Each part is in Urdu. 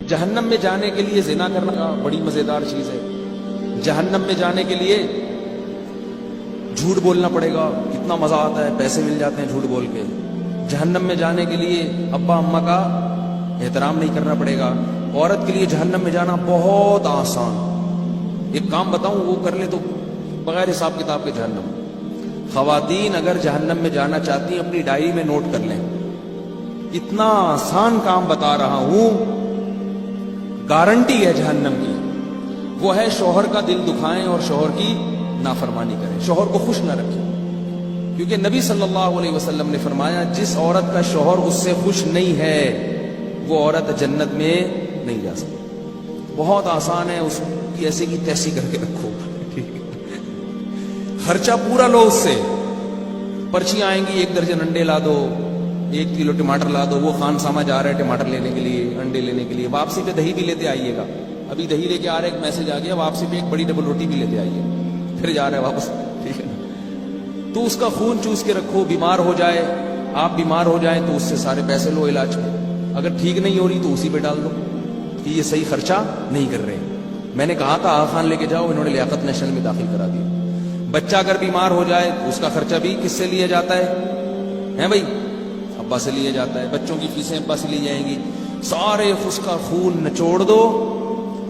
جہنم میں جانے کے لیے زنا کرنا بڑی مزیدار چیز ہے. جہنم میں جانے کے لیے جھوٹ بولنا پڑے گا, کتنا مزہ آتا ہے, پیسے مل جاتے ہیں جھوٹ بول کے. جہنم میں جانے کے لیے ابا اماں کا احترام نہیں کرنا پڑے گا. عورت کے لیے جہنم میں جانا بہت آسان. ایک کام بتاؤں, وہ کر لے تو بغیر حساب کتاب کے جہنم. خواتین اگر جہنم میں جانا چاہتی ہیں اپنی ڈائری میں نوٹ کر لیں, اتنا آسان کام بتا رہا ہوں, گارنٹی ہے جہنم کی. وہ ہے شوہر کا دل دکھائیں اور شوہر کی نافرمانی کریں, شوہر کو خوش نہ رکھیں. کیونکہ نبی صلی اللہ علیہ وسلم نے فرمایا جس عورت کا شوہر اس سے خوش نہیں ہے وہ عورت جنت میں نہیں جا سکتی. بہت آسان ہے, اس کی ایسے کی تیسی کر کے رکھو, خرچہ پورا لو. اس سے پرچیاں آئیں گی, 1 درجن انڈے لا دو, 1 کلو ٹماٹر لا دو. وہ خان سامہ جا رہا ہے ٹماٹر لینے کے لیے, انڈے لینے کے لیے, واپسی پہ دہی بھی لیتے آئیے گا. ابھی دہی لے کے آ رہا ہے, ایک میسج آ گیا, واپسی پہ 1 بڑی ڈبل روٹی بھی لیتے آئیے, پھر جا رہا ہے واپس. ٹھیک ہے نا. تو اس کا خون چوس کے رکھو. بیمار ہو جائے, آپ بیمار ہو جائیں تو اس سے سارے پیسے لو علاج کے. اگر ٹھیک نہیں ہو رہی تو اسی پہ ڈال دو کہ یہ صحیح خرچہ نہیں کر رہے. میں نے کہا تھا آغا خان لے کے جاؤ, انہوں نے لیاقت نیشنل میں داخل کرا دیا. بچہ اگر بیمار ہو جائے تو اس کا خرچہ بھی کس سے لیا جاتا ہے بھائی؟ ابا سے لیا جاتا ہے. بچوں کی فیسیں ابا سے لی جائیں گی. سارے اس کا خون نچوڑ دو,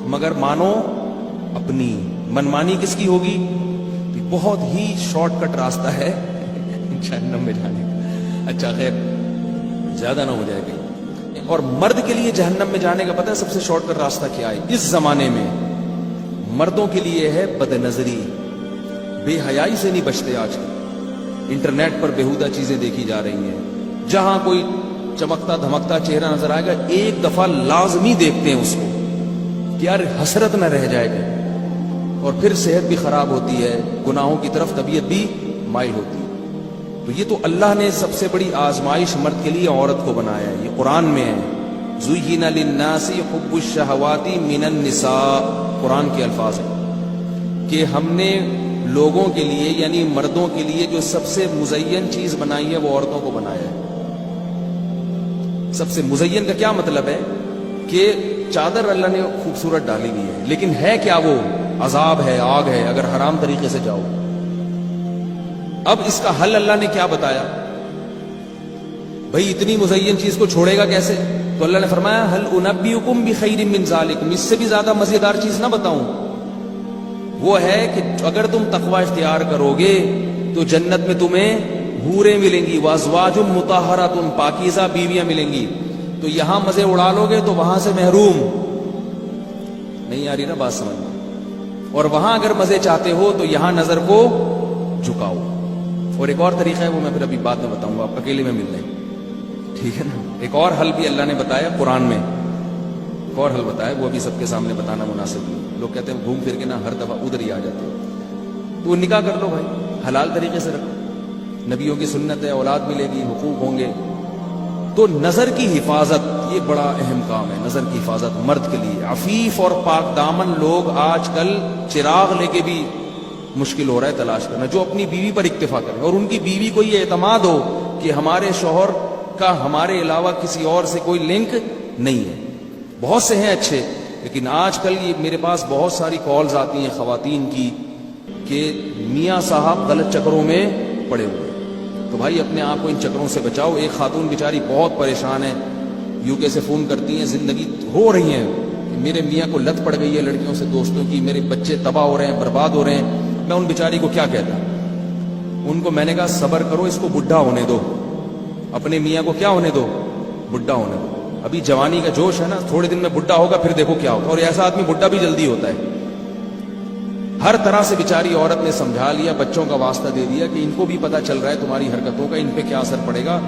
مگر مانو اپنی. منمانی کس کی ہوگی؟ بہت ہی شارٹ کٹ راستہ ہے جہنم میں جانے کا. اچھا خیر, زیادہ نہ ہو جائے گا. اور مرد کے لیے جہنم میں جانے کا پتہ ہے سب سے شارٹ کٹ راستہ کیا ہے اس زمانے میں؟ مردوں کے لیے ہے بد نظری. بے حیائی سے نہیں بچتے. آج انٹرنیٹ پر بیہودہ چیزیں دیکھی جا رہی ہیں. جہاں کوئی چمکتا دھمکتا چہرہ نظر آئے گا, ایک دفعہ لازمی دیکھتے ہیں اس کو کہ یار حسرت نہ رہ جائے گا. اور پھر صحت بھی خراب ہوتی ہے, گناہوں کی طرف طبیعت بھی مائل ہوتی ہے. تو یہ تو اللہ نے سب سے بڑی آزمائش مرد کے لیے عورت کو بنایا ہے. یہ قرآن میں ہے, زُيِّنَ لِلنَّاسِ حُبُّ الشَّهَوَاتِ مِنَ النِّسَاءِ. قرآن کے الفاظ ہیں کہ ہم نے لوگوں کے لیے یعنی مردوں کے لیے جو سب سے مزین چیز بنائی ہے وہ عورتوں کو بنایا ہے. سب سے مزین کا کیا مطلب ہے کہ چادر اللہ نے خوبصورت ڈالی ہوئی ہے, لیکن ہے کیا وہ؟ عذاب ہے, آگ ہے اگر حرام طریقے سے جاؤ. اب اس کا حل اللہ نے کیا بتایا؟ بھئی اتنی مزین چیز کو چھوڑے گا کیسے؟ تو اللہ نے فرمایا هل انبئکم بخیر من ذالکم. اس سے بھی زیادہ مزیدار چیز نہ بتاؤں؟ وہ ہے کہ اگر تم تقوی اختیار کرو گے تو جنت میں تمہیں حوریں ملیں گی, وازواج مطہرات, پاکیزہ بیویاں ملیں گی. تو یہاں مزے اڑا لو گے تو وہاں سے محروم. نہیں آ رہی نا بات سمجھ میں؟ اور وہاں اگر مزے چاہتے ہو تو یہاں نظر کو جھکاؤ. اور ایک اور طریقہ ہے, وہ میں پھر ابھی بعد میں بتاؤں گا, آپ اکیلے میں مل لیں. ٹھیک ہے نا. ایک اور حل بھی اللہ نے بتایا قرآن میں, ایک اور حل بتایا, وہ بھی سب کے سامنے بتانا مناسب نہیں. لوگ کہتے ہیں گھوم پھر کے نا ہر دفعہ ادھر ہی آ جاتے ہیں. تو نکاح کر لو بھائی, حلال طریقے سے رکھو. نبیوں کی سنت ہے, اولاد ملے گی, حقوق ہوں گے. تو نظر کی حفاظت یہ بڑا اہم کام ہے. نظر کی حفاظت مرد کے لیے. عفیف اور پاک دامن لوگ آج کل چراغ لے کے بھی مشکل ہو رہا ہے تلاش کرنا, جو اپنی بیوی پر اکتفا کرے اور ان کی بیوی کو یہ اعتماد ہو کہ ہمارے شوہر کا ہمارے علاوہ کسی اور سے کوئی لنک نہیں ہے. بہت سے ہیں اچھے, لیکن آج کل یہ میرے پاس بہت ساری کالز آتی ہیں خواتین کی کہ میاں صاحب غلط چکروں میں پڑے ہوئے. تو بھائی اپنے آپ کو ان چکروں سے بچاؤ. ایک خاتون بیچاری بہت پریشان ہے, یو کے سے فون کرتی ہیں, زندگی رو رہی ہیں, میرے میاں کو لت پڑ گئی ہے لڑکیوں سے, دوستوں کی, میرے بچے تباہ ہو رہے ہیں, برباد ہو رہے ہیں. میں ان بیچاری کو کیا کہتا, ان کو میں نے کہا صبر کرو, اس کو بڈھا ہونے دو. اپنے میاں کو کیا ہونے دو؟ بڈھا ہونے دو. ابھی جوانی کا جوش ہے نا, تھوڑے دن میں بڈھا ہوگا, پھر دیکھو کیا ہوتا. اور ایسا آدمی بڈھا بھی جلدی ہوتا ہے. ہر طرح سے بیچاری عورت نے سمجھا لیا, بچوں کا واسطہ دے دیا کہ ان کو بھی پتہ چل رہا ہے تمہاری حرکتوں کا, ان پہ کیا اثر پڑے گا.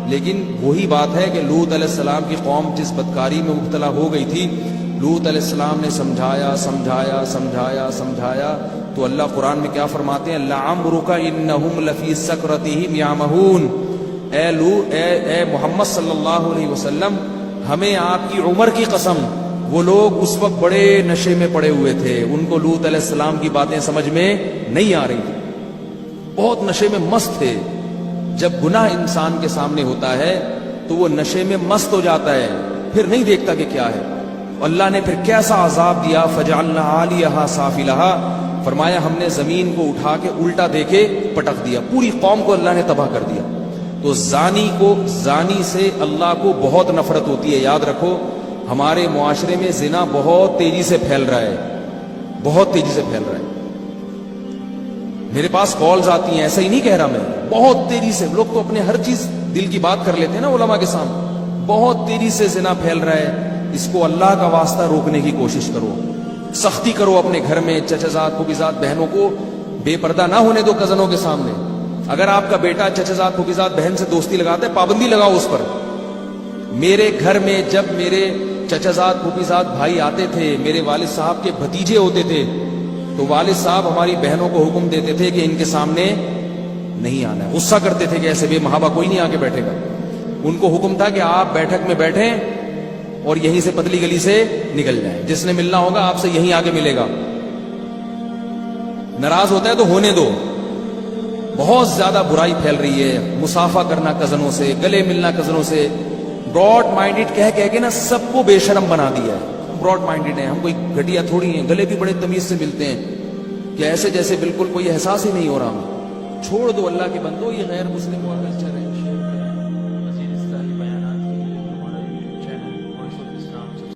لیکن وہی بات ہے کہ لوط علیہ السلام کی قوم جس بدکاری میں مبتلا ہو گئی تھی, لوط علیہ السلام نے سمجھایا سمجھایا سمجھایا سمجھایا. تو اللہ قرآن میں کیا فرماتے ہیں؟ لعمرک انہم لفی سکرتہم یعمہون. اے محمد صلی اللہ علیہ وسلم, ہمیں آپ کی عمر کی قسم, وہ لوگ اس وقت بڑے نشے میں پڑے ہوئے تھے. ان کو لوط علیہ السلام کی باتیں سمجھ میں نہیں آ رہی تھی, بہت نشے میں مست تھے. جب گناہ انسان کے سامنے ہوتا ہے تو وہ نشے میں مست ہو جاتا ہے, پھر نہیں دیکھتا کہ کیا ہے. اللہ نے پھر کیسا عذاب دیا، فجعلنا عالیہا سافلہا، فرمایا ہم نے زمین کو اٹھا کے الٹا دے کے پٹک دیا، پوری قوم کو اللہ نے تباہ کر دیا۔ تو زانی سے اللہ کو بہت نفرت ہوتی ہے۔ یاد رکھو ہمارے معاشرے میں زنا بہت تیزی سے پھیل رہا ہے، بہت تیزی سے پھیل رہا ہے۔ میرے پاس کالز آتی ہیں، ایسا ہی نہیں کہہ رہا میں، بہت تیزی سے لوگ تو اپنے ہر چیز دل کی بات کر لیتے ہیں نا علماء کے سامنے، بہت تیزی سے زنا پھیل رہا ہے۔ اس کو اللہ کا واسطہ روکنے کی کوشش کرو، سختی کرو اپنے گھر میں، چچزاد پھوپھیزاد بہنوں کو بے پردہ نہ ہونے دو کزنوں کے سامنے۔ اگر آپ کا بیٹا چچزاد پھوپھیزاد بہن سے دوستی لگاتا ہے، پابندی لگاؤ اس پر۔ میرے گھر میں جب میرے چچزاد پھوپھیزاد بھائی آتے تھے، میرے والد صاحب کے بھتیجے ہوتے تھے، تو والد صاحب ہماری بہنوں کو حکم دیتے تھے کہ ان کے سامنے نہیں آنا ہے۔ غصہ کرتے تھے کہ ایسے بے محابہ کوئی نہیں آ کے بیٹھے گا۔ ان کو حکم تھا کہ آپ بیٹھک میں بیٹھیں اور یہیں سے پتلی گلی سے نکل جائیں، جس نے ملنا ہوگا آپ سے یہیں آ کے ملے گا، ناراض ہوتا ہے تو ہونے دو۔ بہت زیادہ برائی پھیل رہی ہے، مصافحہ کرنا کزنوں سے، گلے ملنا کزنوں سے، براڈ مائنڈڈ کہہ کے نا سب کو بے شرم بنا دیا ہے۔ براڈ مائنڈڈ ہیں ہم، کوئی گھٹیا تھوڑی ہیں، گلے بھی بڑے تمیز سے ملتے ہیں کہ ایسے جیسے بالکل کوئی احساس ہی نہیں ہو رہا ہمیں۔ چھوڑ دو اللہ کے بندو، یہ غیر مسلم کا کلچر ہے۔